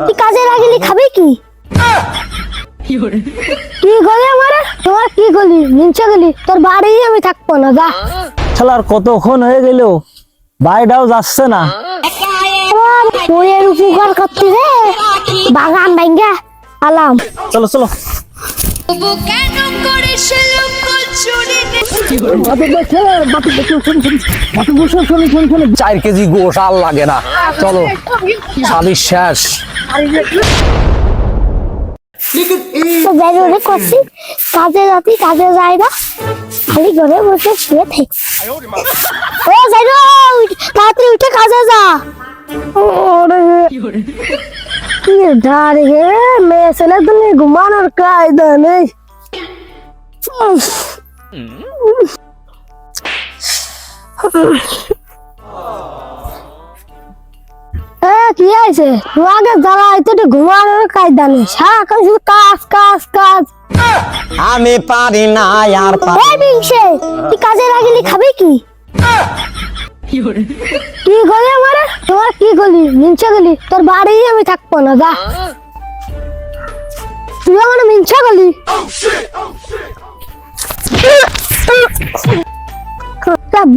তুই কাজে লাগিলি খাবে কি? কি গলি আমার তোমার কি গলি নিচে গলি তোর বাড়ি আমি থাকবো না যা। শালার কতক্ষণ হয়ে গেল বাইরেও যাচ্ছে না। বইয়ের উপকার করতে রে বাগান ভাঙ্গা আলাম। চলো চলো। চার কেজি গোশ আর লাগে না, চলো সাবির শেষ। করছি কাজে যাতি কাজে যায় না খালি ঘরে বসে শুয়ে থাকি। ও যাই তাড়াতাড়ি উঠে কাজে যা। মেয়ে ছেলে তো ঘুমানোর কায়দা নেই। কি আছে আগে জ্বালা একটু ঘুমানোর কায়দা নেই, সারাক্ষণ শুধু কাজ কাজ কাজ। আমি পারি না আর তুই কাজে লাগিলি খাবে কি? কি গলি আমার তোমার কি গলি মিঞ্চা গলি তোর বাড়ি আমি থাকবো না যা। তুই আমার মিঞ্চা গলি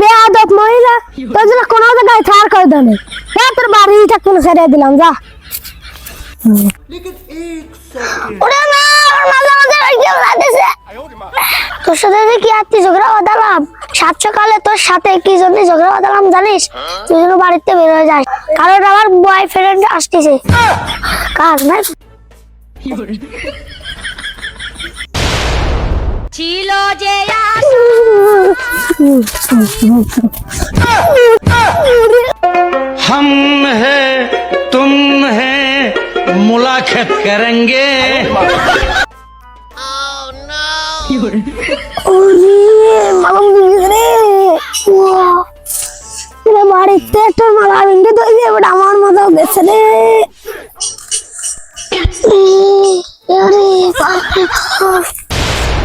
বেয়াদব মহিলা তোর জন্য কোনো জায়গায় থার কায়দা নেই, তোর বাড়ি থাকবো না ছেড়ে দিলাম যা। তোর সাথে কি আত্মীয় ঝগড়া বাঁধালাম সাত সকালে, তোর সাথে কি জন্য ঝগড়া বাঁধালাম জানিস? তুই যেন বাড়িতে বের হয়ে যাস, কারণ আমার বয়ফ্রেন্ড আসতেছে। কাজ নাই ছিল যে हम है तुम है मुलाकात करेंगे। বাড়িতে একটা মালা ভেঙে তৈরি আমার মতো গেছে রে।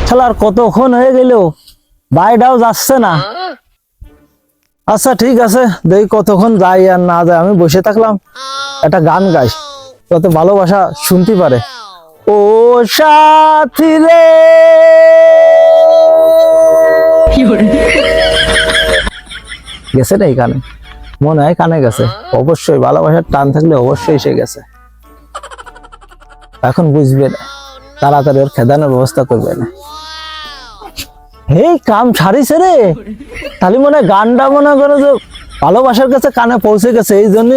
শালার কতক্ষণ হয়ে গেল বাইরেও যাচ্ছে না। আচ্ছা ঠিক আছে, দেখি কতক্ষণ যাই আর না যায়। আমি বসে থাকলাম, একটা গান গাই যাতে ভালোবাসা শুনতে পারে। ও সাথী রে গেছে না এই কানে, মনে হয় কানে গেছে। অবশ্যই ভালোবাসার টান থাকলে অবশ্যই এসে গেছে। এখন বুঝবে না, তাড়াতাড়ি ওর খেদানোর ব্যবস্থা করবে না। এই কাম ছাড়িছে রে, তাহলে মনে হয় গানটা মনে করো যে ভালোবাসার কাছে কানে পৌঁছে গেছে, এই জন্য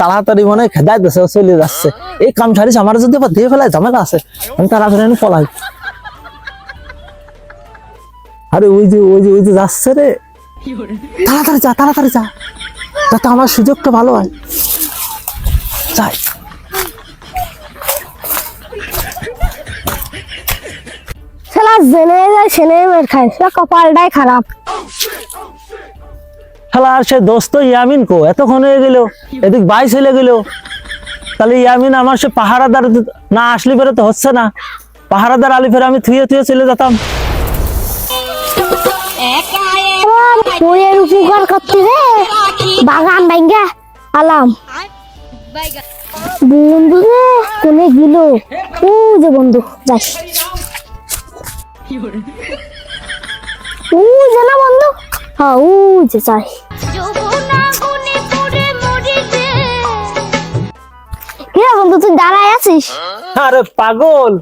তাড়াতাড়ি মনে হয় খেদাই দিচ্ছে, চলে যাচ্ছে। এই কাম ছাড়িছে, আমার যদি আবার দিয়ে ফেলায় ঝামেলা আছে, আমি তাড়াতাড়ি পলাই। আরে ওই যে ওই যে ওই যে যাচ্ছে রে, তাড়াতাড়ি যা তাড়াতাড়ি যা, যাতে আমার সুযোগটা ভালো হয়। যাই জেনে যায় সেনে মের খায়, কপালটাই খারাপ। আর সে দোস্ত ইয়ামিন কো এতক্ষণ হয়ে গেল, এদিক বাই চলে গেল। তাহলে ইয়ামিন আমার সে পাহারাদার না আসলে ফেরে তো হচ্ছে না, পাহারাদার আলি ফেরে আমি থুয়ে থুয়ে চলে যেতাম। বইয়ের উপকার করতে রে বাগান ভাঙ্গা আলাম। বন্ধু রে কোনে গেল? ও যে বন্ধু যাস, ও যে না বন্ধু, হ্যাঁ ও যে চাই। কি বন্ধু তুই দাঁড়ায় আছিস? আরে পাগল,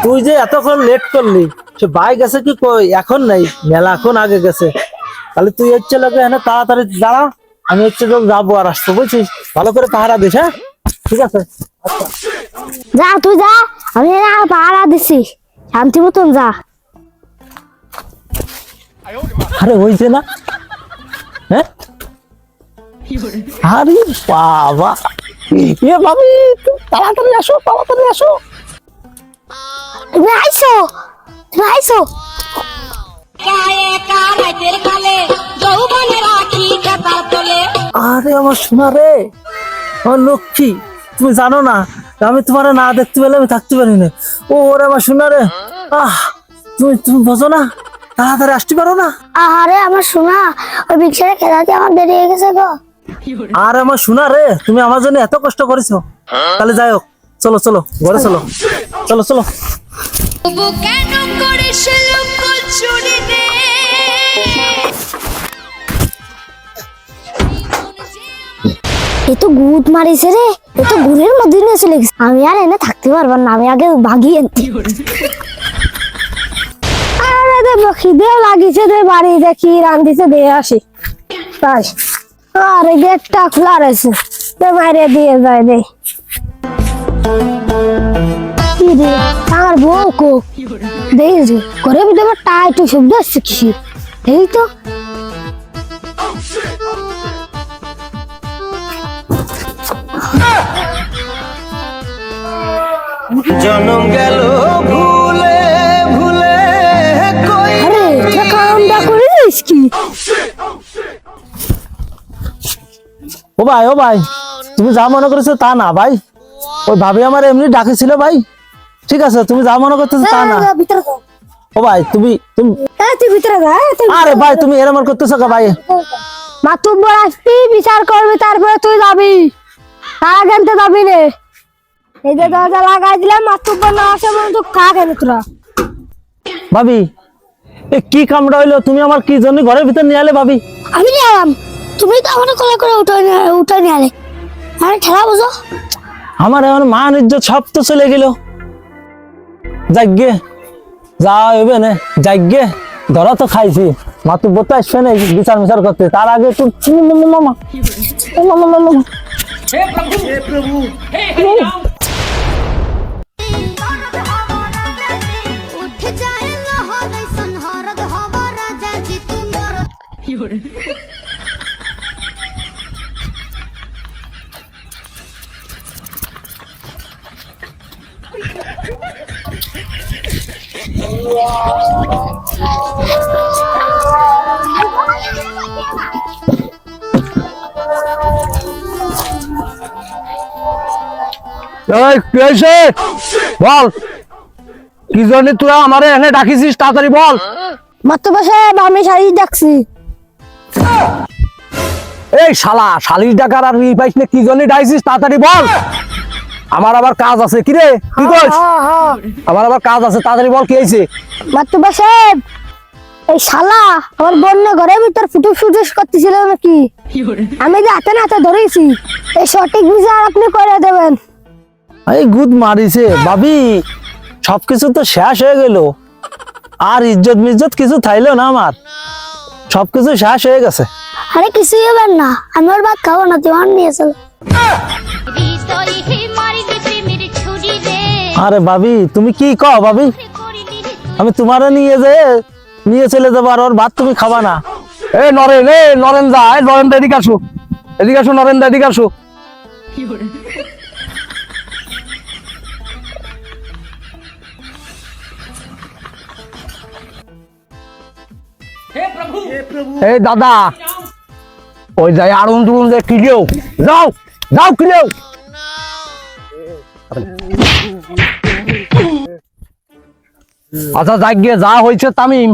তুই যে এতক্ষণ লেট করলি, সে ভাই গেছে কি কই এখন নাই, মেলাক্ষণ আগে গেছে। তাহলে তুই হচ্ছে লোকে এখানে তাড়াতাড়ি দাঁড়া, আমি হচ্ছে লোক যাবো আর আসবো, বুঝছিস? ভালো করে পাহারা দিস, হ্যাঁ ঠিক আছে। যা তুই যা, আমি পাহারা দিছি, শান্তি মতন যা। আরে ওই যে না, হ্যাঁ আরে বাবা, এ ভাবি তাড়াতাড়ি আসো তাড়াতাড়ি আসো। তুমি আইসো, তুমি আইসো। আরে আমার সোনা রে, আমার লক্ষ্মী, তুমি জানো না আমি তোমার না দেখতে পেলে আমি থাকতে পারি না। ও ওরে আমার সোনা রে, তুমি তুমি বোঝো না, তাড়াতাড়ি আসতে পারো না? আরে আমার সোনা, ওই রিক্সাটা খেলাতে আমার দেরি হয়ে গেছে গো। আর আমার সোনা রে, তুমি আমার জন্য এত কষ্ট করেছো, তাহলে যাই হোক, চলো চলো ঘরে চলো, চলো চলো। তবু কেন করিস লুকোচুরি রে? এ তো গুদ মারিছে রে, এ তো গুড়ের মধ্যে নিয়ে চলে গেছে। আমি আর এনে থাকতে পারবার না, আমি আগে ভাগিয়ে আনতে। আরে দেখো খিদেও লাগিছে রে, বাড়ি দেখি রান্ধিছে দিয়ে আসি। তাই আরে গেটটা খোলা রয়েছে, মাইরে দিয়ে যায় রে। কি রে আমার বউ কো দেখি ঘরে ভিতরে টাই তো শব্দ আসছে কি, এই তো জনম গেল ভুলে ভুলে কই। আরে এটা কামটা করে দিস কি? ও ভাই তুমি যা মনে করেছো তা না ভাই, ওই ভাবি আমার এমনি ডাকেছিল ভাই। ঠিক আছে, তুমি যা মনে করতেছো তা না। ভিতরে যা, ও ভাই তুমি তুমি তুই ভিতরে যা। আরে ভাই তুমি এরকম করতেছো কা ভাই? মাতুব্বর আসবি, বিচার করবি, তারপরে তুই যাবি, তার আগে আনতে যাবি রে। এই যে দরজা লাগাই দিলাম, মাতুব্বর না আসে বলতো কা কেন তোরা? ভাবি এ কি কামড়া হইলো? তুমি আমার কি জন্য ঘরের ভিতর নিয়ে আলে ভাবি? আমি নিয়ে এলাম, তুমি তো আমার কোলে করে উঠে নিয়ে আলে। আরে ঠেলা বুঝো, আমার এখন মান ইজ্জত সব তো চলে গেল। যাগ্গে যা হইবে না, যাগ্গে ধরা তো খাইছি, মাতুব্বর তো আসবে না বিচার মিচার করতে, তার আগে একটু উঠ যায় লহরে সনহরদ হব রাজা জি তোমার। বল কি জন্য তোরা আমারে এনে ডাকিছিস, তাড়াতাড়ি বল। মাতুব্বর সাহেব আমি শাড়ি ডাকছি। এই শালা শালিশ ডাকার আর ই পাইস না, কি জন্য ডাইছিস তাড়াতাড়ি বল। আমার আবার কাজ আছে। কি রে কি কইস? আমার আবার কাজ আছে, তাড়াতাড়ি বল কি হইছে। মাতুব্বর সাহেব এই শালা আমার বোন ঘরের ভিতর ফুটুস ফুটুস করতেছিল নাকি, আমি যে হাতে নাতে ধরেছি, এই সঠিক বিচার আপনি করে দেবেন। এই গুদ মারিছে ভাবি, সবকিছু তো শেষ হয়ে গেল, আর ইজ্জত মিজ্জত কিছু থাইলো না, আমার সবকিছু শেষ হয়ে গেছে। আরে কিছুই হবেন না, আমি ওর ভাত খাবো না, তুই নিয়ে চল। হৃদয় হে মারিলি প্রেমের ছুরি রে। আরে ভাবি তুমি কি কও ভাবি? করিলি আমি তোমারে নিয়ে চলে যাবো, আর ওর ভাত তুমি খাবা না? এ নরেন দা, নরেন দা এদিকে আসো, এদিকে আসো নরেন দা, এদিকে আসো। এই দাদা ওই যাই আরুন টুরুন যে কিলেও যাও, যাও কিলেও। আচ্ছা যাক গিয়ে যা হয়েছে তামিম,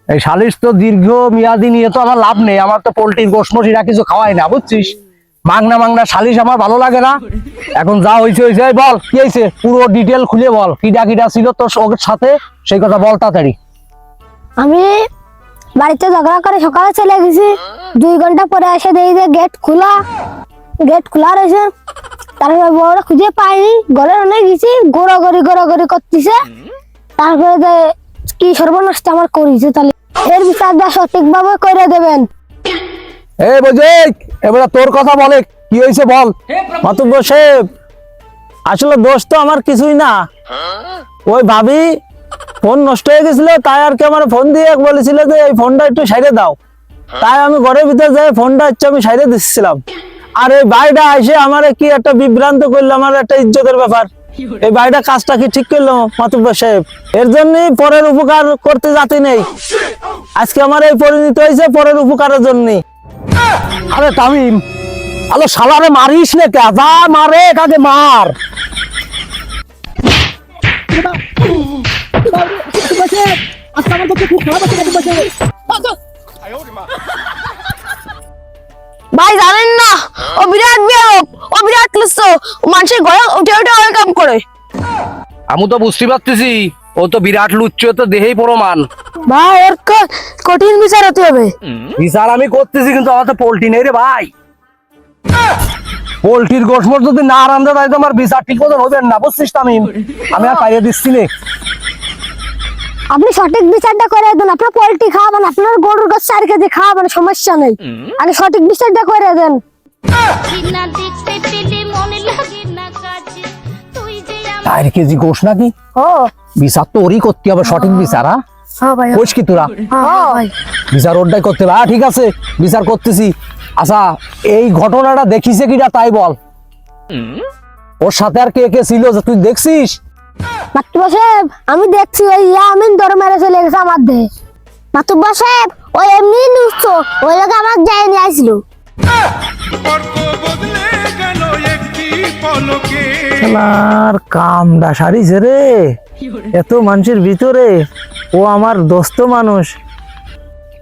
এই সালিশ তো দীর্ঘ মেয়াদি নিয়ে তো আমার লাভ নেই, আমার তো পোল্ট্রির গোশমশিরা কিছু খাওয়াই না বুঝছিস, মাংনা সালিশ আমার ভালো লাগে না। এখন যা হয়েছে হয়েছে, বল কি হয়েছে পুরো ডিটেল খুলে বল, কিডা কিডা ছিল তোর সাথে সেই কথা বল তাড়াতাড়ি। আমি বাড়িতে ঝগড়া করে সকালে চলে গেছি, 2 ঘন্টা পরে এসে দেখি যে গেট খোলা রয়েছে। তারপরে বড় খুঁজে পাইনি, ঘরের অনেক গেছি, গোড়াগড়ি করতেছে। তারপরে যে কি সর্বনাশটা আমার করেছে, তাহলে এর বিচারটা সঠিকভাবে করে দেবেন। এই বুঝে এবারে তোর কথা বলে কি হয়েছে বল। মাতুব্বর সাহেব আসলে দোষ তো আমার কিছুই না, ওই ভাবি ফোন নষ্ট হয়ে গেছিল, তাই আর কি আমার ফোন দিয়ে বলেছিল যে এই ফোনটা একটু সাইডে দাও, তাই আমি ঘরের ভিতরে যাই ফোনটা আমি সাইডে দিচ্ছিলাম। আর এই ভাইটা এসে আমার কি একটা বিভ্রান্ত করলো, আমার একটা ইজ্জতের ব্যাপার। এই ভাইটা কাজটা কি ঠিক করলো মাতুব্বর সাহেব? এর জন্যই পরের উপকার করতে জাতি নেই, আজকে আমার এই পরিণতি হয়েছে পরের উপকারের জন্য। আরে তামিম আলো শালারে মারিস না কে, যা মারে কাকে মার। ভাই জানেন না, ও বিরাট বেয়াদব, ও বিরাট লুচ্ছ, ও মানুষের ঘরে উঠে উঠে অনেক কাম করে। আমি তো বুঝতে পারতেছি ও তো বিরাট লুচ্ছ, তো দেহেই প্রমাণ। ভাই ওর কঠিন বিচার হতে হবে। বিচার আমি করতেছি, কিন্তু আমার তো পোল্ট্রি নেই রে ভাই। পোল্ট্রির গোশমোট যদি না রান্ধে তাই তো আমার বিচার ঠিক মতন হবে না, বুঝছিস তামিম? আমি আর পাইয়ে দিচ্ছি নে। আপনি সঠিক বিচারটা করে দেন। আপনার পোল্ট্রি খাওয়াবেন, আপনার গরুর গোশত 4 কেজি খাওয়াবেন, সমস্যা নেই। আগে সঠিক বিচারটা করে দেন। না দেখতে পেলে মনে লাগে না কাছে তুই যে 4 কেজি গোশ নাকি? ও বিচার তো ওরই করতে হবে, সঠিক বিচার। হ্যাঁ ভাই, কোষ কি তোরা? হ্যাঁ ভাই। বিচার ওরটাই করতে হবে। ঠিক আছে, বিচার করতেছি। আচ্ছা, এই ঘটনাটা দেখিছে কিনা তাই বল। ওর সাথে আর কে কে ছিল যে তুই দেখছিস? মাতুব্বা সাহেব, আমি দেখছি ওই ইয়ামিন ধরে মেরে চলে গেছে আমার দেহে। মাতুব্বা সাহেব, ওই এমনি লুচ্ছ, ওই লোক আমার যায়নি আইছিল। আমার কামটা সারিছে রে, এত মানুষের ভিতরে ও আমার দোস্ত মানুষ,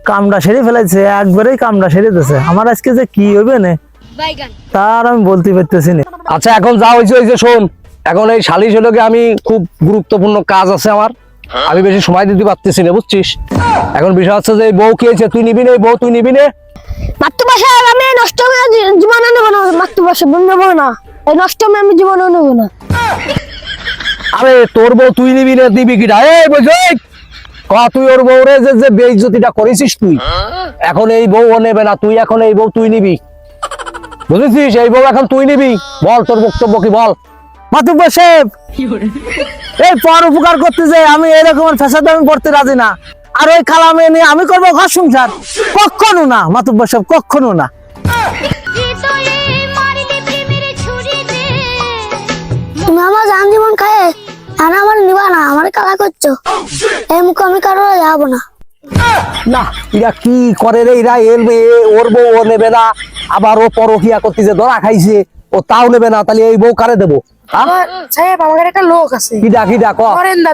কামটা সেরে ফেলাইছে, একবারেই কামটা সেরে দিয়েছে। আমার আজকে যে কি হবে না তার আমি বলতে পারতেছি না। আচ্ছা, এখন যা হয়েছে হয়েছে, শোন। এখন এই সালিশ হলো গিয়ে আমি খুব গুরুত্বপূর্ণ কাজ আছে আমার, আমি বেশি সময় দিতে পারতেছি না, বুঝছিস? এখন বিষয় হচ্ছে যে এই বউ কি হয়েছে, তুই নিবি না? এই বউ তুই নিবি না? মাতুব্বা সাহেব, আমি এই নষ্ট হয়ে জীবনে নেবো না। মাতুব্বা সাহেব, নেবো না, এই নষ্ট আমি জীবনে নেবো না। আরে তোর বউ তুই নিবি না, দিবি কিনা? এই বুঝলি, তুই ওর বউ রে যে বেইজ্জতিটা করেছিস তুই, এখন এই বউ ও নেবে না, তুই এখন এই বউ তুই নিবি, বুঝেছিস? এই বউ এখন তুই নিবি। বল তোর বক্তব্য কি, বল। মাতুব্বা সাহেব, এই পর উপকার করতে যাই আমি এরকম ফ্যাসাদ আমি পড়তে রাজি না। আর ওই কালামে নিয়ে আমি করবো ঘর সংসার? কখনো না মাতুব্বা সাহেব, কখনো না। হৃদয়ে মারিলে প্রেমের ছুরি দে তুমি আমার জান জীবন খায় আর আমার নিবা না, আমার কালা করছো। এই মুখ আমি কারো যাবো না। না, এরা কি করে রে? এরা ওর বউ ও নেবে না, আবার ও পরকিয়া করতে যে ধরা খাইছে ও তাও নেবে না, তাহলে এই বউ কারে দেবো? সাহেব, আমাদের একটা লোক আছে, কিডা কিডা ক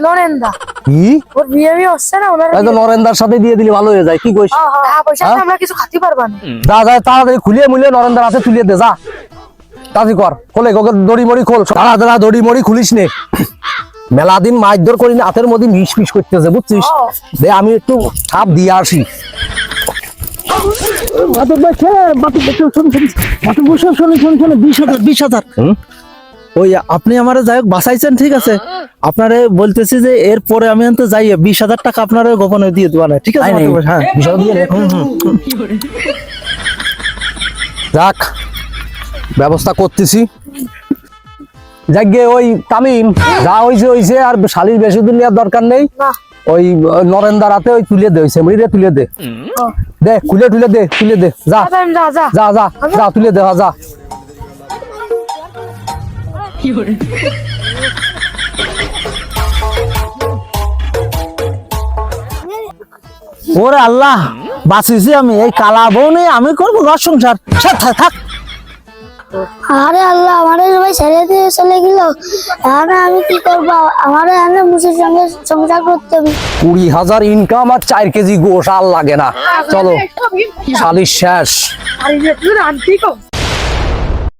নরেন্দা। কি? ওর বিয়ে হচ্ছে না, ওনার হয়তো নরেন্দার সাথে দিয়ে দিলে ভালো হয়ে যায়। কি কইস? টাকা পয়সা আমরা কিছু খাতে পারবা না। যা যা, তাড়াতাড়ি খুলিয়ে মুলিয়ে নরেন্দার হাতে তুলিয়ে দে, যা তাড়াতাড়ি কর। খোলে গোকে, দড়ি মড়ি খোল, তাড়াতাড়ি দড়ি মড়ি খুলিস নে। মেলা দিন মাইদর করি না, হাতের মধ্যে মিশ মিশ করতেছে, বুঝছিস? দে আমি একটু ছাপ দিয়ে আসি। মাতুব্বা সাহেব, মাতুব্বা সাহেব, মাতুব্বা সাহেব, শোনেন 20,000। ওই আপনি আমার যাই হোক বাঁচাইছেন, ঠিক আছে? আপনারে বলতেছি যে এরপরে আমি তো যাই 20,000 টাকা আপনার গোপনে দিয়ে দেবো না, ঠিক আছে? মাতুব্বা সাহেব, হ্যাঁ, বিষয় দিয়ে নে। যাক, ব্যবস্থা করতেছি। যাকে ওই তামিম, যা হইছে হইছে, আর শালির বেশি দিন নেওয়ার দরকার নেই। ওই নরেন্দার হাতে ওই তুলে দে, ওই সেমড়ি তুলে দে, দে খুলে তুলে দে, তুলে দে, যা যা যা যা, তুলে দে, যা। ওরে আল্লাহ, বাঁচিছি আমি। এই কালা বউ নেই, আমি করবো ঘর সংসার। থাক। আরে আল্লাহ, আমারে সবাই ছেড়ে দিয়ে চলে গেল, এখন আমি কি করবো? আমারে এনে মুসের সঙ্গে সংসার করতে হবে। 20,000 ইনকাম আর 4 কেজি গোশ আর লাগে না। চলো, শালির শেষ।